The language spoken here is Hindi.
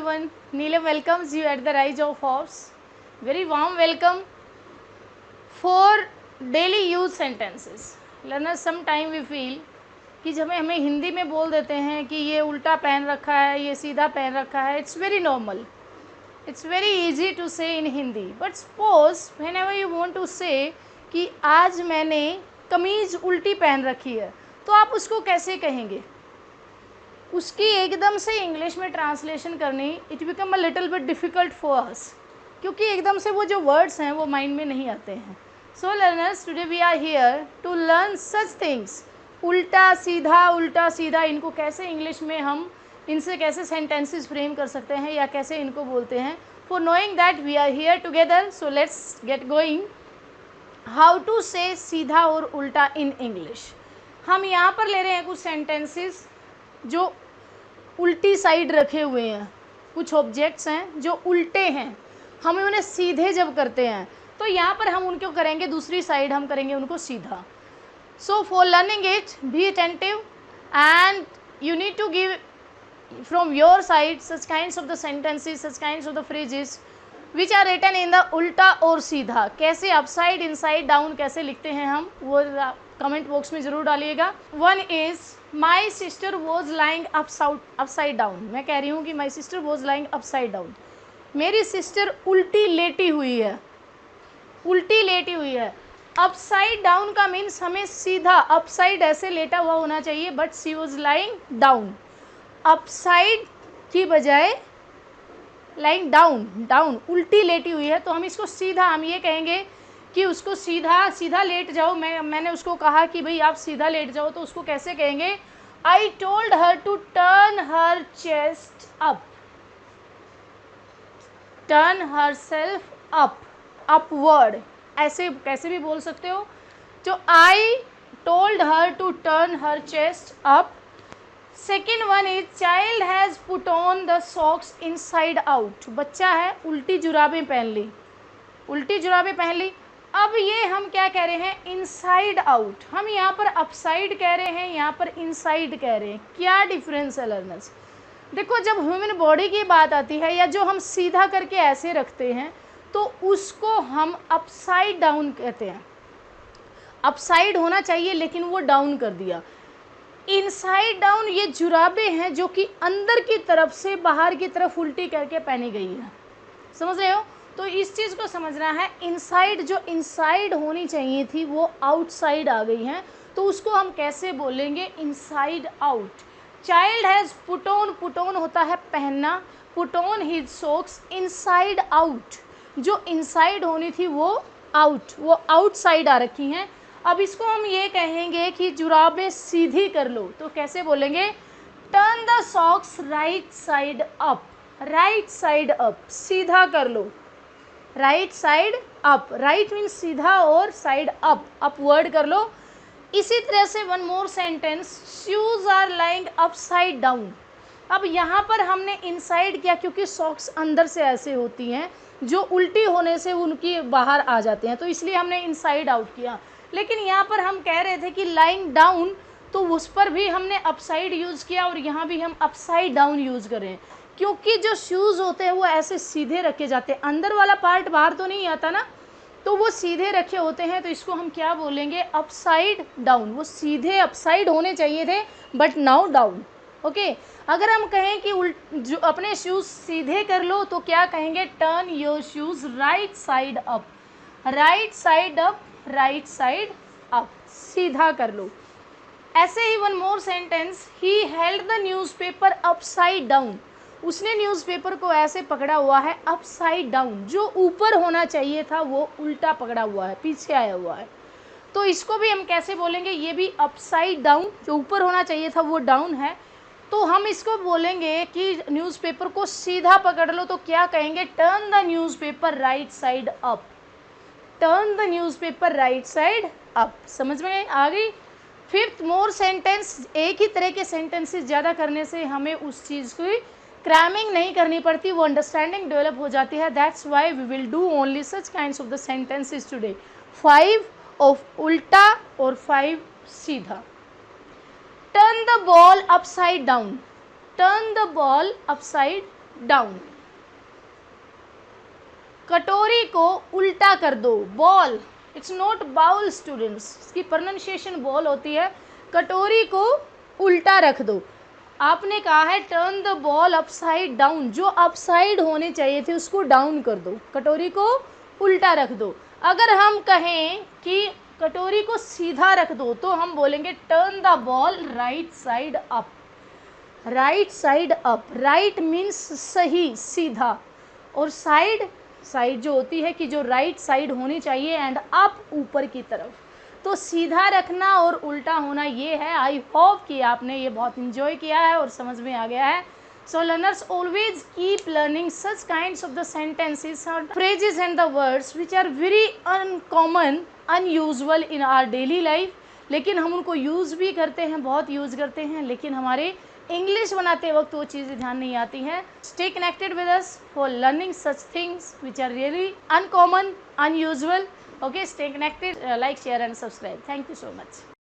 everyone. Neelam welcomes you at the Rise of Horse. Very warm welcome for daily use sentences. Learners, sometime we feel कि जब हमें हिंदी में बोल देते हैं कि ये उल्टा पहन रखा है, ये सीधा पहन रखा है, it's very normal. It's very easy to say in Hindi. But suppose whenever you want to say कि आज मैंने कमीज़ उल्टी पहन रखी है, तो आप उसको कैसे कहेंगे? उसकी एकदम से इंग्लिश में ट्रांसलेशन करनी it become a little bit difficult for us, क्योंकि एकदम से वो जो वर्ड्स हैं वो माइंड में नहीं आते हैं. So learners, today we are here to learn such things. उल्टा सीधा इनको कैसे इंग्लिश में हम इनसे कैसे सेंटेंसेस फ्रेम कर सकते हैं या कैसे इनको बोलते हैं. For knowing that we are here together, so let's get going. How to say सीधा और उल्टा इन इंग्लिश. हम यहाँ पर ले रहे हैं कुछ सेंटेंसेस जो उल्टी साइड रखे हुए हैं. कुछ ऑब्जेक्ट्स हैं जो उल्टे हैं, हम उन्हें सीधे जब करते हैं तो यहाँ पर हम उनको करेंगे दूसरी साइड, हम करेंगे उनको सीधा. So for learning it be attentive and you need to give from your side such kinds of the sentences, such kinds of the phrases which are written in the उल्टा और सीधा. कैसे अपसाइड, इनसाइड, डाउन कैसे लिखते हैं हम, वो कमेंट बॉक्स में ज़रूर डालिएगा. One is my sister was lying upside down. मैं कह रही हूँ कि my sister was lying upside down. मेरी सिस्टर उल्टी लेटी हुई है. उल्टी लेटी हुई है. अपसाइड डाउन का मीन्स हमें सीधा अपसाइड ऐसे लेटा हुआ होना चाहिए, but she was lying down. Upside की बजाय लाइंग डाउन उल्टी लेटी हुई है, तो हम इसको सीधा, हम ये कहेंगे कि उसको सीधा लेट जाओ. मैंने उसको कहा कि भाई आप सीधा लेट जाओ, तो उसको कैसे कहेंगे? I told her to turn her chest up. Turn herself up, upward, ऐसे कैसे भी बोल सकते हो. जो I told her to turn her chest up. Second one is child has put on the socks inside out. बच्चा है उल्टी जुराबें पहन ली. उल्टी जुराबें पहन ली. अब ये हम क्या कह रहे हैं? Inside out. हम यहाँ पर अपसाइड कह रहे हैं, यहाँ पर इनसाइड कह रहे हैं. क्या डिफरेंस है लर्नर्स? देखो, जब ह्यूमन बॉडी की बात आती है या जो हम सीधा करके ऐसे रखते हैं तो उसको हम अपसाइड डाउन कहते हैं. अपसाइड होना चाहिए लेकिन वो डाउन कर दिया. इनसाइड डाउन ये जुराबें हैं जो कि अंदर की तरफ से बाहर की तरफ उल्टी करके पहनी गई है. समझ रहे हो? तो इस चीज़ को समझना है. इनसाइड जो इनसाइड होनी चाहिए थी वो आउटसाइड आ गई हैं, तो उसको हम कैसे बोलेंगे? Inside out. Child has put on होता है पहनना. Put on his socks inside out. जो इनसाइड होनी थी वो आउटसाइड आ रखी हैं. अब इसको हम ये कहेंगे कि जुराबें सीधी कर लो, तो कैसे बोलेंगे? Turn the socks right side up. Right side up, सीधा कर लो. Right side up. Right means सीधा और साइड अप, अपवर्ड कर लो. इसी तरह से one more sentence, shoes are lying upside down. अब यहाँ पर हमने इनसाइड किया क्योंकि सॉक्स अंदर से ऐसे होती हैं जो उल्टी होने से उनकी बाहर आ जाते हैं, तो इसलिए हमने इनसाइड आउट किया. लेकिन यहाँ पर हम कह रहे थे कि लाइंग डाउन, तो उस पर भी हमने अपसाइड यूज़ किया और यहाँ भी हम अपसाइड डाउन यूज़ करें, क्योंकि जो शूज़ होते हैं वो ऐसे सीधे रखे जाते हैं. अंदर वाला पार्ट बाहर तो नहीं आता ना, तो वो सीधे रखे होते हैं, तो इसको हम क्या बोलेंगे? Upside down. वो सीधे अपसाइड होने चाहिए थे बट नाउ डाउन. ओके. अगर हम कहें कि जो अपने शूज़ सीधे कर लो, तो क्या कहेंगे? Turn your shoes right side up. Right side up, right side up, सीधा कर लो. ऐसे ही one more sentence, he held the newspaper upside down. उसने न्यूज़पेपर को ऐसे पकड़ा हुआ है अपसाइड डाउन. जो ऊपर होना चाहिए था वो उल्टा पकड़ा हुआ है, पीछे आया हुआ है. तो इसको भी हम कैसे बोलेंगे? ये भी अपसाइड डाउन. जो ऊपर होना चाहिए था वो डाउन है, तो हम इसको बोलेंगे कि न्यूज़पेपर को सीधा पकड़ लो, तो क्या कहेंगे? Turn the newspaper right side up. Turn the newspaper right side up. समझ में आ गई? फिफ्थ मोर सेंटेंस, एक ही तरह के सेंटेंसेस ज़्यादा करने से हमें उस चीज़ की क्रैमिंग नहीं करनी पड़ती, वो अंडरस्टैंडिंग डेवलप हो जाती है. That's why we will do only such kinds of the sentences today. 5 ऑफ उल्टा और 5 सीधा. Turn the ball upside down. Turn the ball upside down. कटोरी को उल्टा कर दो, ball, it's not bowl students, इसकी प्रोनाउंसिएशन बॉल होती है। कटोरी को उल्टा रख दो। आपने कहा है turn the ball upside down, जो अपसाइड होने चाहिए थे उसको डाउन कर दो, कटोरी को उल्टा रख दो। अगर हम कहें कि कटोरी को सीधा रख दो तो हम बोलेंगे turn the ball right side up. Right side up, right means सही, सीधा, और साइड, साइड जो होती है कि जो राइट साइड होनी चाहिए, एंड अप ऊपर की तरफ। तो सीधा रखना और उल्टा होना ये है। आई होप कि आपने ये बहुत इंजॉय किया है और समझ में आ गया है। So learners always keep learning such kinds of the sentences or phrases and the words which are very uncommon, unusual in our daily life. लेकिन हम उनको यूज़ भी करते हैं, बहुत यूज़ करते हैं, लेकिन हमारे इंग्लिश बनाते वक्त वो चीज़ें ध्यान नहीं आती हैं। Stay connected with us for learning such things which are really uncommon, unusual. Okay, stay connected, like, share and subscribe. Thank you so much.